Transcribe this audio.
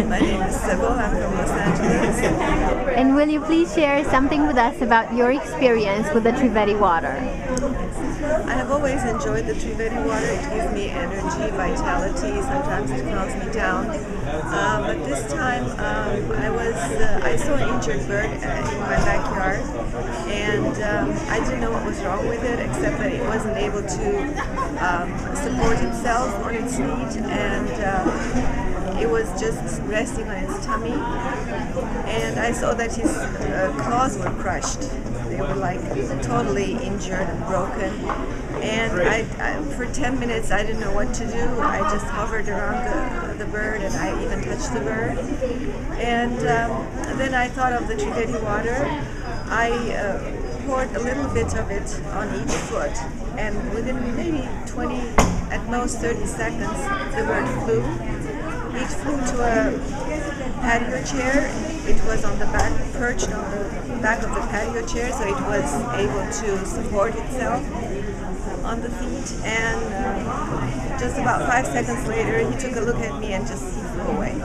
My name is Sybil. I'm from Los Angeles. And will you please share something with us about your experience with the Trivedi Water? I have always enjoyed the Trivedi Water. It gives me energy, vitality. Sometimes it calms me down. But this time I saw an injured bird in my backyard, and I didn't know what was wrong with it, except that it wasn't able to support itself on its feet, and it was just resting on its tummy. And I saw that his claws were crushed. They were like totally injured and broken. And for 10 minutes I didn't know what to do. I just hovered around the bird, and I even touched the bird. And then I thought of the Trivedi water. I poured a little bit of it on each foot, and within maybe 20, at most 30 seconds, the bird flew. It flew to a patio chair. It was on the back, perched on the back of the patio chair, so it was able to support itself on the feet. And just about 5 seconds later, he took a look at me and just flew away.